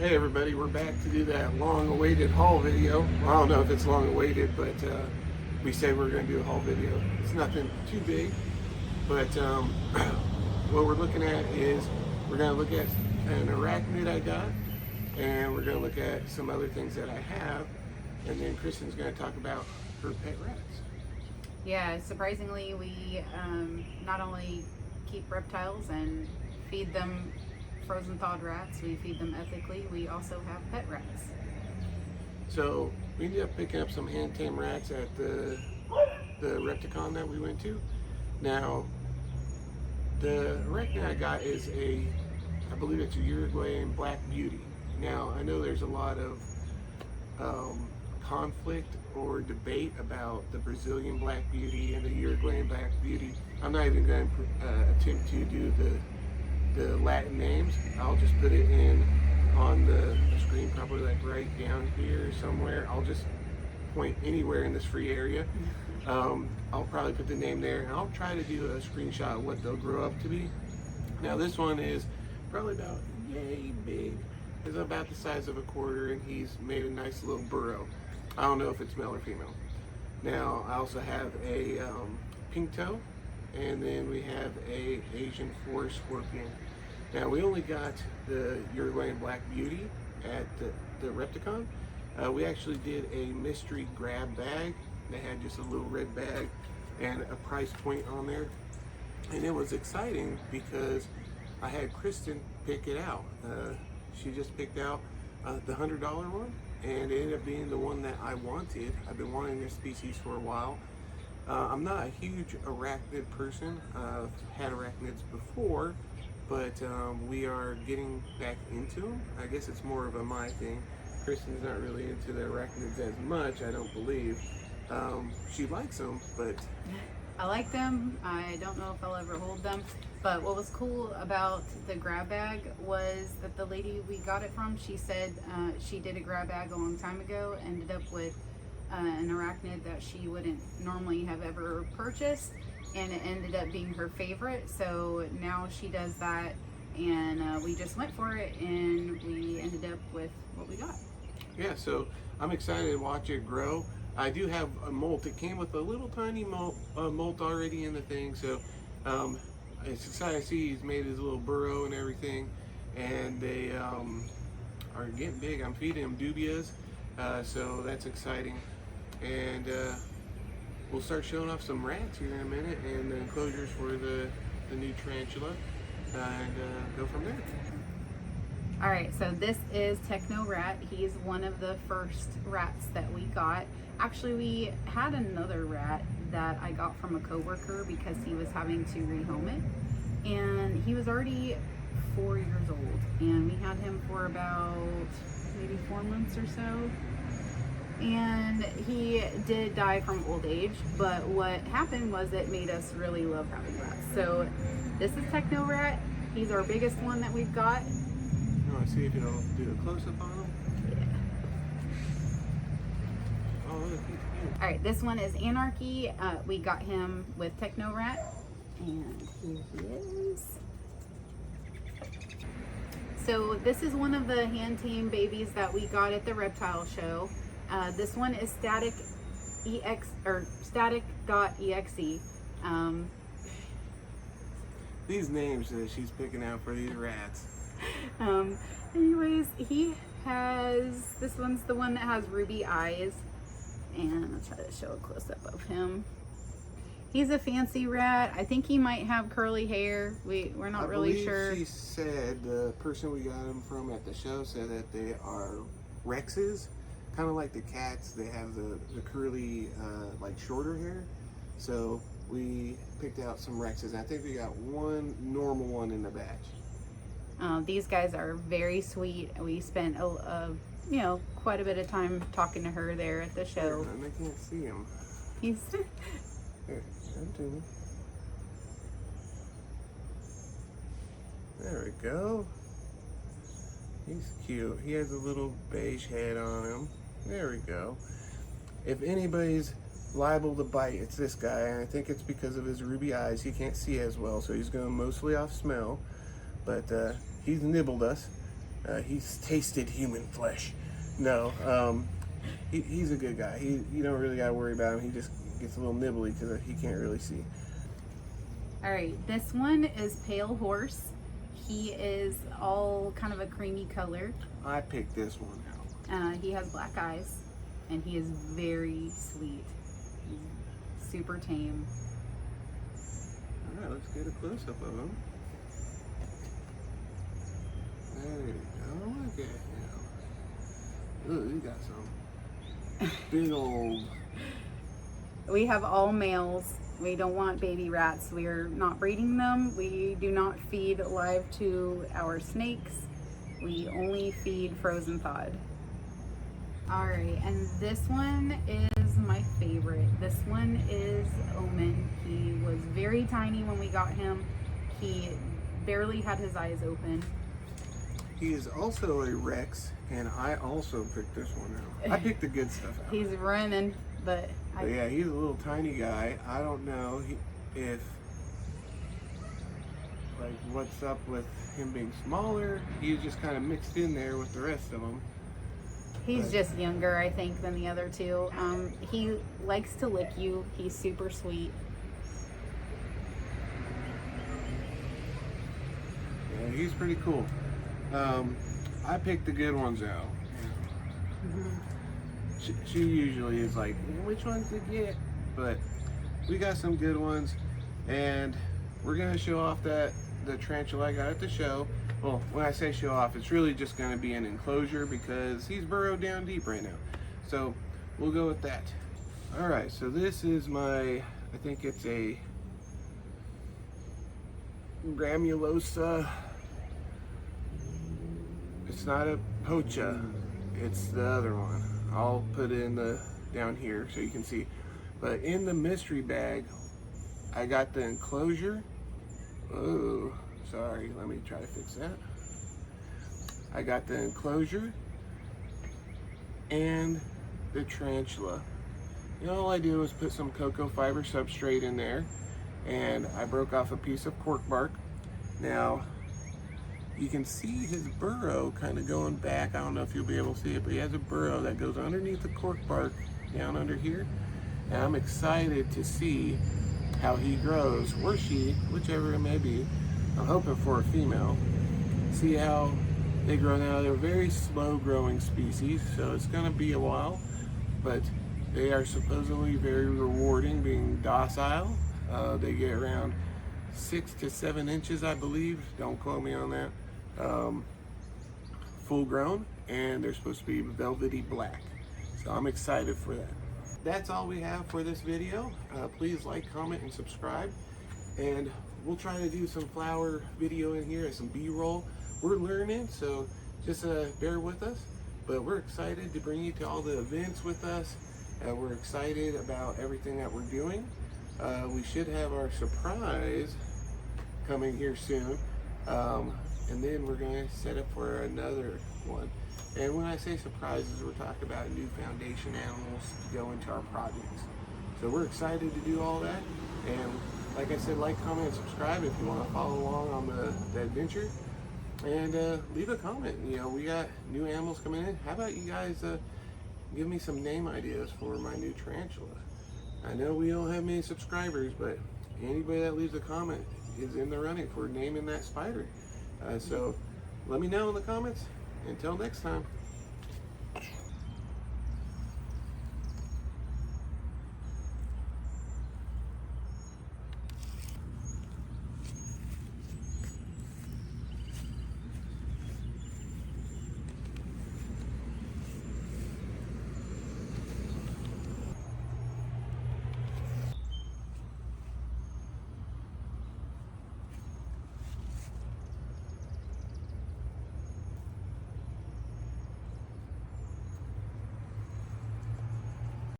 Hey everybody, we're back to do that long-awaited haul video. Well, I don't know if it's long-awaited, but we said we were going to do a haul video. It's nothing too big, but what we're looking at is we're going to look at an arachnid I got, and we're going to look at some other things that I have, and then Kristen's going to talk about her pet rats. Yeah, surprisingly, we not only keep reptiles and feed them frozen thawed rats, we feed them ethically. We also have pet rats. So we ended up picking up some hand-tamed rats at the Repticon that we went to. Now, the arachnid I got is I believe it's a Uruguayan Black Beauty. Now, I know there's a lot of conflict or debate about the Brazilian Black Beauty and the Uruguayan Black Beauty. I'm not even going to attempt to do the Latin names. I'll just put it in on the screen, probably like right down here somewhere. I'll just point anywhere in this free area. I'll probably put the name there, and I'll try to do a screenshot of what they'll grow up to be. Now this one is probably about yay big. It's about the size of a quarter, and he's made a nice little burrow. I don't know if it's male or female. Now I also have a pink toe, and then we have a Asian forest scorpion. Now we only got the Uruguayan Black Beauty at the Repticon. We actually did a mystery grab bag. They had just a little red bag and a price point on there. And it was exciting because I had Kristen pick it out. She just picked out the $100 one, and it ended up being the one that I wanted. I've been wanting this species for a while. I'm not a huge arachnid person. I've had arachnids before, but we are getting back into them. I guess it's more of a my thing. Kristen's not really into the arachnids as much, I don't believe. She likes them, but... I like them. I don't know if I'll ever hold them. But what was cool about the grab bag was that the lady we got it from, she said she did a grab bag a long time ago, ended up with an arachnid that she wouldn't normally have ever purchased, and it ended up being her favorite. So now she does that, and we just went for it, and we ended up with what we got. Yeah, so I'm excited to watch it grow. I do have a molt. It came with a little tiny molt already in the thing, so it's exciting to see he's made his little burrow and everything, and they are getting big. I'm feeding him dubias, so that's exciting. And we'll start showing off some rats here in a minute, and the enclosures for the new tarantula, and go from there. All right, so this is Techno Rat. He's one of the first rats that we got. Actually, we had another rat that I got from a coworker because he was having to rehome it, and he was already 4 years old, and we had him for about maybe 4 months or so. And he did die from old age, but what happened was it made us really love having rats. So this is Techno Rat. He's our biggest one that we've got. You want to see if it'll do a close-up on him? Yeah. Oh, look, he's cute. All right, this one is Anarchy. We got him with Techno Rat, and here he is. So this is one of the hand-tamed babies that we got at the reptile show. This one is static.exe. These names that she's picking out for these rats. Anyways, this one's the one that has ruby eyes, and I'll try to show a close-up of him. He's a fancy rat. I think he might have curly hair. We're not really sure. She said, the person we got him from at the show said that they are Rexes, kind of like the cats. They have the curly, like shorter hair. So we picked out some Rexes. I think we got one normal one in the batch. These guys are very sweet. We spent quite a bit of time talking to her there at the show. I can't see him. He's Here, come to me. There we go. He's cute. He has a little beige head on him. There we go. If anybody's liable to bite, it's this guy, and I think it's because of his ruby eyes. He can't see as well, so he's going mostly off smell. But he's nibbled us. He's tasted human flesh. No, he's a good guy. You don't really got to worry about him. He just gets a little nibbly because he can't really see. All right, this one is Pale Horse. He is all kind of a creamy color. I picked this one out. He has black eyes, and he is very sweet. He's super tame. All right, let's get a close-up of him. There you go. Look at him. Ooh, he got some big old... We have all males. We don't want baby rats. We are not breeding them. We do not feed live to our snakes. We only feed frozen thawed. All right, and this one is my favorite. This one is Omen. He was very tiny when we got him. He barely had his eyes open. He is also a Rex, and I also picked this one out. I picked the good stuff out. He's running, but yeah, he's a little tiny guy. I don't know if, like, what's up with him being smaller. He's just kind of mixed in there with the rest of them. He's just younger, I think, than the other two. He likes to lick you. He's super sweet. Yeah, he's pretty cool. I picked the good ones out. She usually is like, which ones to get? But we got some good ones, and we're gonna show off the tarantula I got at the show. Well, when I say show off, it's really just gonna be an enclosure because he's burrowed down deep right now. So we'll go with that. All right, so this is I think it's a gramulosa. It's not a pocha, it's the other one. I'll put it down here so you can see. But in the mystery bag, I got the enclosure. Oh, sorry, let me try to fix that. I got the enclosure and the tarantula. And all I did was put some cocoa fiber substrate in there, and I broke off a piece of cork bark. Now, you can see his burrow kind of going back. I don't know if you'll be able to see it, but he has a burrow that goes underneath the cork bark down under here. And I'm excited to see how he grows, or she, whichever it may be. I'm hoping for a female. See how they grow now. They're very slow growing species, so it's gonna be a while, but they are supposedly very rewarding, being docile. They get around 6 to 7 inches, I believe. Don't quote me on that. Full grown, and they're supposed to be velvety black. So I'm excited for that. That's all we have for this video. Please like, comment, and subscribe. And we'll try to do some flower video in here and some B-roll. We're learning, so just bear with us. But we're excited to bring you to all the events with us. We're excited about everything that we're doing. We should have our surprise coming here soon. And then we're going to set up for another one. And when I say surprises, we're talking about new foundation animals to go into our projects. So we're excited to do all that. And like I said, like, comment, and subscribe if you want to follow along on the adventure. And leave a comment. You know, we got new animals coming in. How about you guys give me some name ideas for my new tarantula? I know we don't have many subscribers, but anybody that leaves a comment is in the running for naming that spider. So let me know in the comments. Until next time.